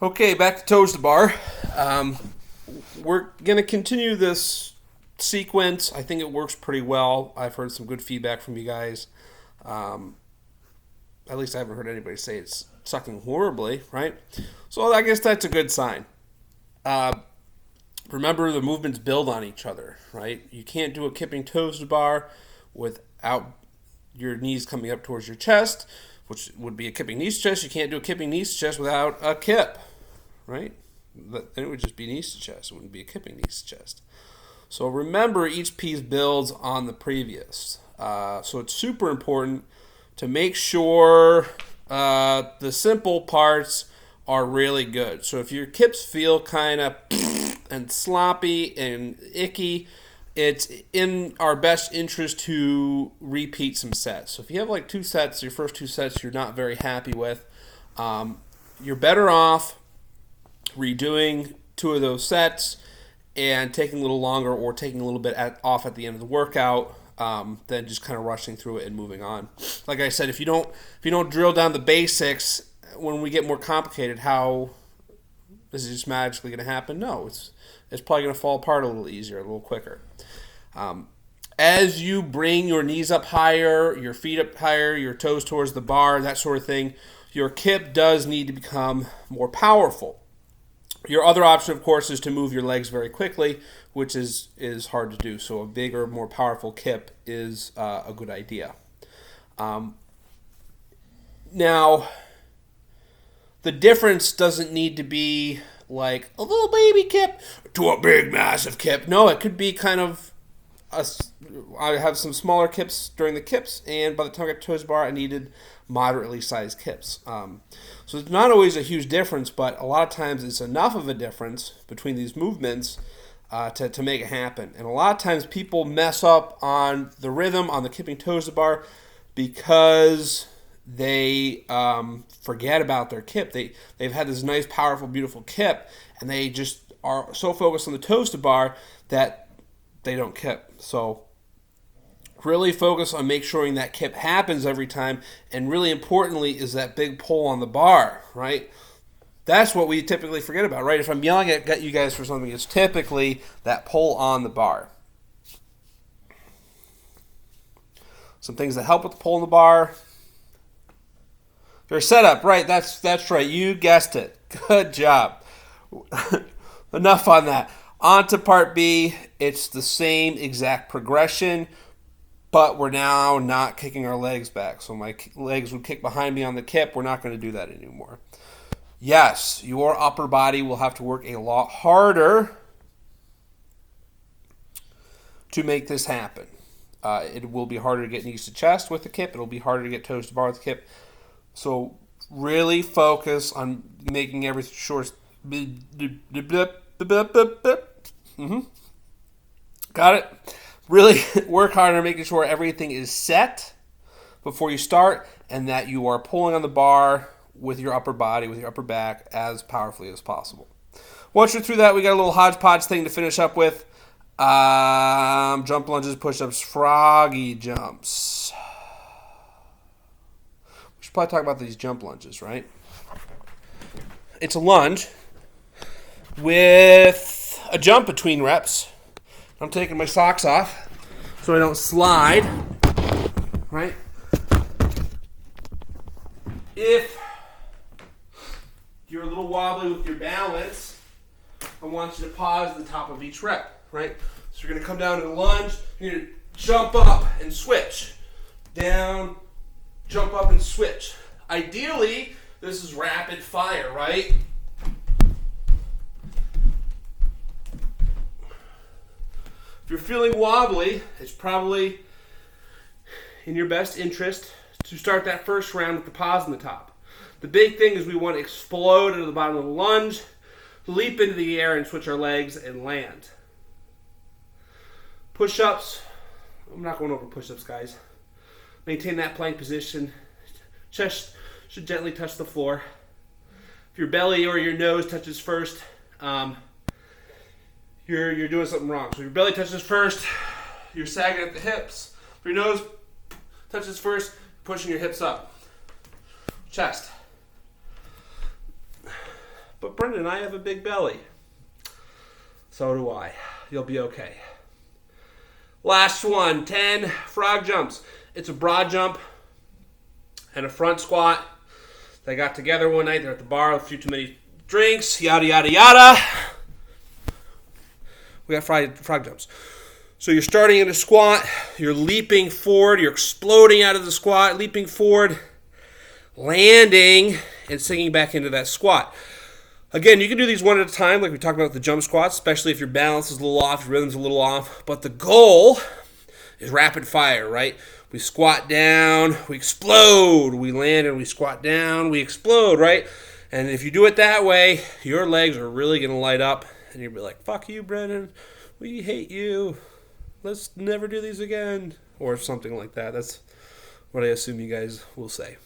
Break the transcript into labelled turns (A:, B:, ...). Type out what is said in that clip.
A: Okay, back to toes to bar. Um, we're going to continue this sequence. I think it works pretty well. I've heard some good feedback from you guys. Um, at least I haven't heard anybody say it's sucking horribly, right? So I guess that's a good sign. Uh, Remember, the movements build on each other, right? You can't do a kipping toes to bar without your knees coming up towards your chest, which would be a kipping knees to chest. You can't do a kipping knees to chest without a kip, right? Then it would just be knees to chest. It wouldn't be a kipping knees to chest. So remember, each piece builds on the previous. So it's super important to make sure the simple parts are really good. So if your kips feel kind of and sloppy and icky, it's in our best interest to repeat some sets. So if you have like two sets, your first two sets you're not very happy with, you're better off redoing two of those sets and taking a little longer or taking a little bit off at the end of the workout than just kind of rushing through it and moving on. Like I said, if you don't drill down the basics, when we get more complicated, how is it just magically going to happen? No, it's probably going to fall apart a little easier, a little quicker. As you bring your knees up higher, your feet up higher, your toes towards the bar, that sort of thing, your kip does need to become more powerful. Your other option, of course, is to move your legs very quickly, which is hard to do. So a bigger, more powerful kip is a good idea. Now, the difference doesn't need to be like a little baby kip to a big, massive kip. No, it could be kind of I have some smaller kips during the kips, and by the time I got to toes bar, I needed moderately sized kips. So it's not always a huge difference, but a lot of times it's enough of a difference between these movements to make it happen. And a lot of times people mess up on the rhythm on the kipping toes to bar because they forget about their kip. They've had this nice, powerful, beautiful kip, and they just are so focused on the toes to bar that they don't kip. So really focus on making sure that kip happens every time, and really importantly is that big pull on the bar, right? That's what we typically forget about, right? If I'm yelling at you guys for something, it's typically that pull on the bar. Some things that help with the pull on the bar. Your setup, right? That's right. You guessed it. Good job. Enough on that. On to part B. It's the same exact progression, but we're now not kicking our legs back. So my legs would kick behind me on the kip. We're not going to do that anymore. Yes, your upper body will have to work a lot harder to make this happen. It will be harder to get knees to chest with the kip. It'll be harder to get toes to bar with the kip. So really focus on making everything short. Got it? Really work hard on making sure everything is set before you start and that you are pulling on the bar with your upper body, with your upper back as powerfully as possible. Once you're through that, we got a little hodgepodge thing to finish up with. Jump lunges, push-ups, froggy jumps. We should probably talk about these jump lunges, right? It's a lunge with a jump between reps. I'm taking my socks off so I don't slide, right? If you're a little wobbly with your balance, I want you to pause at the top of each rep, right? So you're going to come down to the lunge, you're going to jump up and switch. Down, jump up and switch. Ideally, this is rapid fire, right? If you're feeling wobbly, it's probably in your best interest to start that first round with the pause on the top. The big thing is we want to explode into the bottom of the lunge, leap into the air and switch our legs and land. Push-ups. I'm not going over push-ups, guys. Maintain that plank position. Chest should gently touch the floor. If your belly or your nose touches first, you're doing something wrong. So if your belly touches first, you're sagging at the hips. If your nose touches first, pushing your hips up. Chest. But Brendan and I have a big belly. So do I. You'll be okay. Last one, 10 frog jumps. It's a broad jump and a front squat. They got together one night. They're at the bar, a few too many drinks, yada, yada, yada. We got frog jumps. So you're starting in a squat. You're leaping forward. You're exploding out of the squat, leaping forward, landing, and sinking back into that squat. Again, you can do these one at a time, like we talked about the jump squats, especially if your balance is a little off, your rhythm's a little off. But the goal is rapid fire, right? We squat down, we explode, we land and we squat down, we explode, right? And if you do it that way, your legs are really going to light up, and you'll be like, fuck you, Brennan, we hate you, let's never do these again, or something like that. That's what I assume you guys will say.